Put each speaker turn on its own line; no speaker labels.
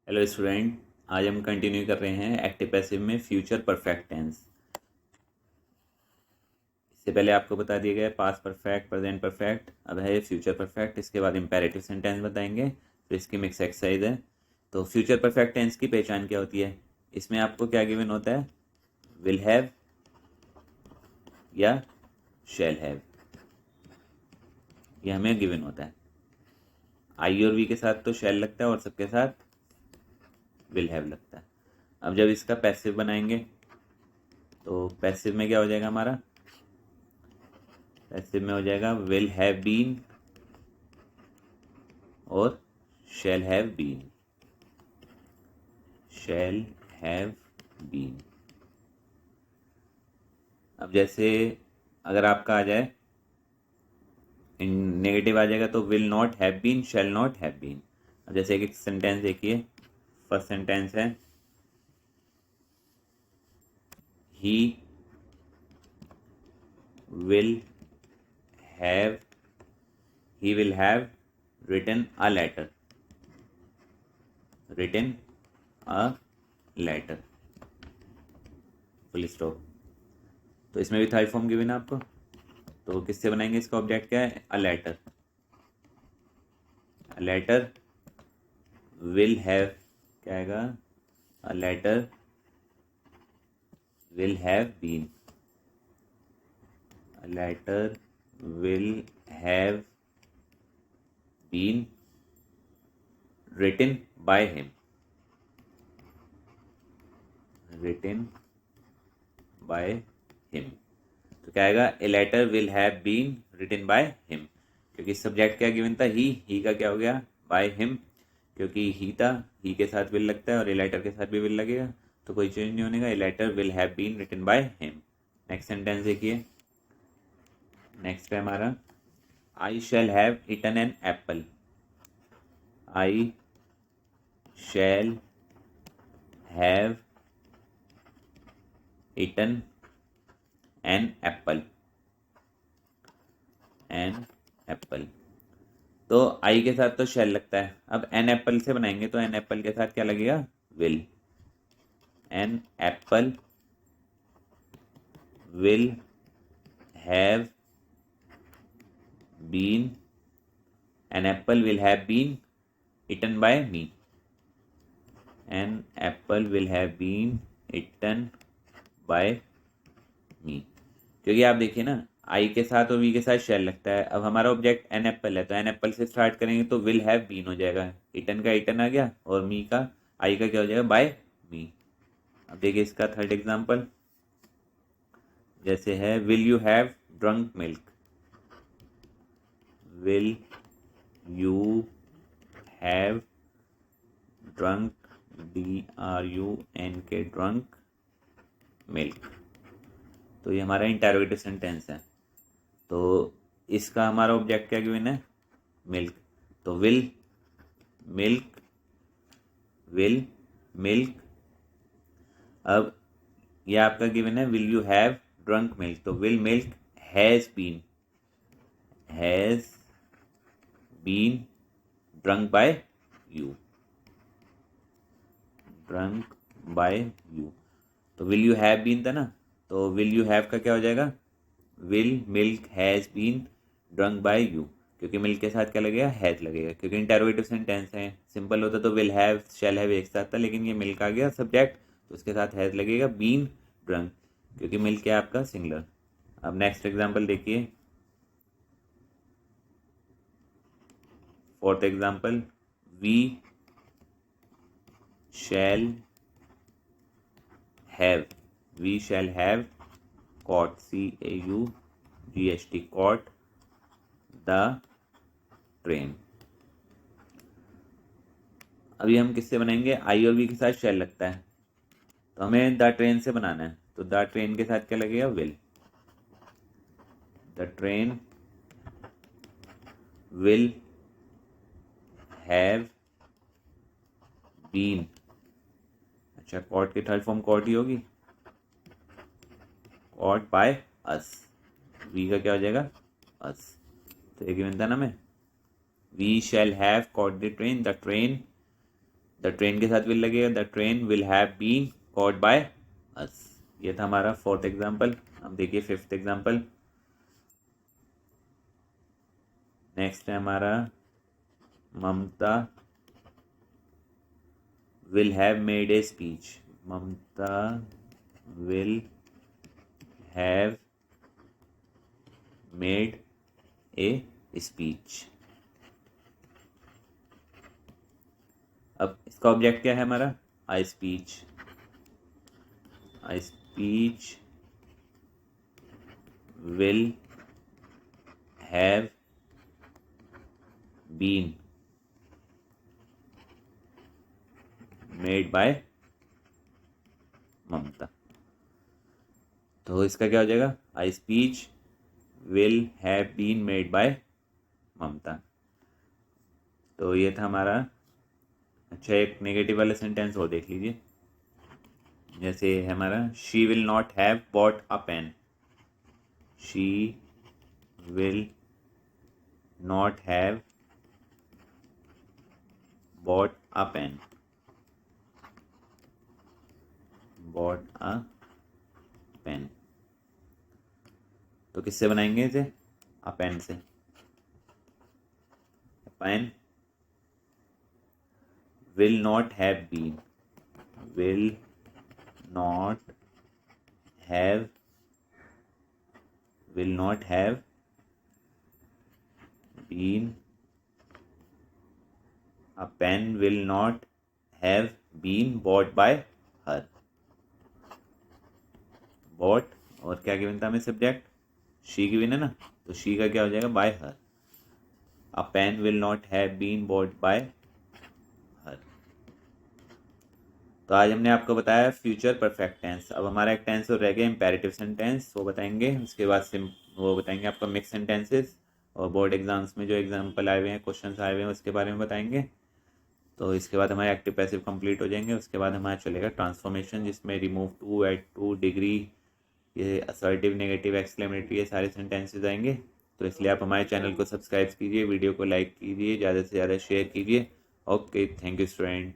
Hello student, आज हम continue कर रहे हैं एक्टिव पैसिव में फ्यूचर परफेक्ट टेंस। इससे पहले आपको बता दिया गया पास्ट परफेक्ट, प्रेजेंट परफेक्ट, अब है फ्यूचर परफेक्ट। इसके बाद इंपेरेटिव सेंटेंस बताएंगे, फिर इसकी मिक्स एक्सरसाइज है। तो फ्यूचर परफेक्ट टेंस की पहचान क्या होती है? इसमें आपको क्या गिवन होता है? विल हैव या शैल हैव, ये हमें गिवन होता है। आई और वी के साथ तो शैल लगता है और सबके साथ विल हैव लगता है। अब जब इसका पैसिव बनाएंगे तो पैसिव में क्या हो जाएगा हमारा? पैसिव में हो जाएगा विल हैव बीन और shall have been. Shall have been. अब जैसे अगर आपका आ जाए नेगेटिव आ जाएगा तो will not have been, shall not have been. अब जैसे एक सेंटेंस देखिए, फर्स्ट सेंटेंस है he will have he will have written a letter, written a letter, full stop. तो इसमें भी थर्ड फॉर्म गिवन है आपको, तो किससे बनाएंगे? इसका ऑब्जेक्ट क्या है? A letter. A letter will have, क्या आएगा? A letter will have been. A letter will have been written by him, written by him। तो क्या आएगा? A letter will have been written by him, क्योंकि subject क्या given था? He का क्या हो गया? बाय हिम, क्योंकि ही था, ही के साथ विल लगता है और ए लेटर के साथ भी विल लगेगा, तो कोई चेंज नहीं होने का। A letter will have been written by him. Next sentence देखिए, नेक्स्ट है हमारा I shall have eaten an apple. I shall have eaten an apple, an apple. तो आई के साथ तो शैल लगता है, अब एन एप्पल से बनाएंगे तो एन एप्पल के साथ क्या लगेगा? Will. An apple will have been, an apple will have been eaten by me. An apple will have been eaten by me, क्योंकि आप देखिए ना, आई के साथ और वी के साथ शैल लगता है। अब हमारा ऑब्जेक्ट एन एप्पल है तो एन एप्पल से स्टार्ट करेंगे तो विल हैव बीन हो जाएगा, ईटन का ईटन आ गया और मी का, आई का क्या हो जाएगा? बाय मी। अब देखिए इसका थर्ड एग्जाम्पल, जैसे है will you have drunk milk. Will you have drunk, DRUNK, drunk milk. तो ये हमारा इंटरोगेटिव सेंटेंस है। तो इसका हमारा ऑब्जेक्ट क्या गिवन है? मिल्क। तो विल मिल्क, विल मिल्क। अब ये आपका गिवन है will you have drunk milk, तो will milk has been, has been drunk by you, drunk by you. तो विल यू हैव बीन था ना, तो विल यू हैव का क्या हो जाएगा? Will milk has been drunk by you, क्योंकि मिल्क के साथ क्या लगेगा? हैज लगेगा, क्योंकि इंटरोगेटिव सेंटेंस है। सिंपल होता तो विल हैव शैल हैव एक साथ था, लेकिन ये मिल्क आ गया सब्जेक्ट तो उसके साथ हैज लगेगा। बीन ड्रंक, क्योंकि मिल्क है आपका सिंगुलर। अब नेक्स्ट एग्जाम्पल देखिए, fourth example, we shall have, we shall have caught, CAUGHT, caught the train। अभी हम किससे बनाएंगे? आई और वी के साथ शैल लगता है, तो हमें द ट्रेन से बनाना है, तो द ट्रेन के साथ क्या लगेगा? Will. The train will have been, अच्छा कॉट की थर्ड फॉर्म कॉट ही होगी, कॉट बाय अस। वी का क्या हो जाएगा? अस। तो एक गिवन था ना, मैं we shall have caught the train, the train the train के साथ विल लगेगा, the train will have been caught by us. ये था हमारा फोर्थ एग्जाम्पल। अब देखिए फिफ्थ एग्जाम्पल। नेक्स्ट है हमारा ममता will have made a speech. Mamta will have made a speech. अब इसका ऑब्जेक्ट क्या है हमारा? I speech. I speech will have been made by ममता। तो इसका क्या हो जाएगा? A speech will have been made by Mamata. तो ये था हमारा। अच्छा, एक नेगेटिव वाला सेंटेंस और देख लीजिए। जैसे है हमारा she will not have bought a pen. She will not have bought a pen. Bought a pen. तो किससे बनाएंगे इसे? अ पेन से। Pen will not have been, will not have, will not have been, a pen will not have been bought by her। bought और क्या given था हमें subject? She given है ना, तो शी का क्या हो जाएगा? By her. A pen will not have been bought by her. तो आज हमने आपको बताया फ्यूचर परफेक्ट टेंस। अब हमारा एक टेंस और रह गया इम्पेरेटिव सेंटेंस, वो बताएंगे। उसके बाद वो बताएंगे आपका मिक्स सेंटेंसेस, और बोर्ड एग्जाम्स में जो एग्जाम्पल आए हुए हैं, क्वेश्चंस आए हुए हैं, उसके बारे में बताएंगे। तो इसके बाद हमारे एक्टिव पैसिव कंप्लीट हो जाएंगे। उसके बाद हमारा चलेगा ट्रांसफॉर्मेशन, जिसमें remove too, add too, degree, ये असर्टिव, नेगेटिव, एक्सक्लेमेटरी, ये सारे सेंटेंसेस आएंगे। तो इसलिए आप हमारे चैनल को सब्सक्राइब कीजिए, वीडियो को लाइक कीजिए, ज़्यादा से ज़्यादा शेयर कीजिए। Okay, thank you student.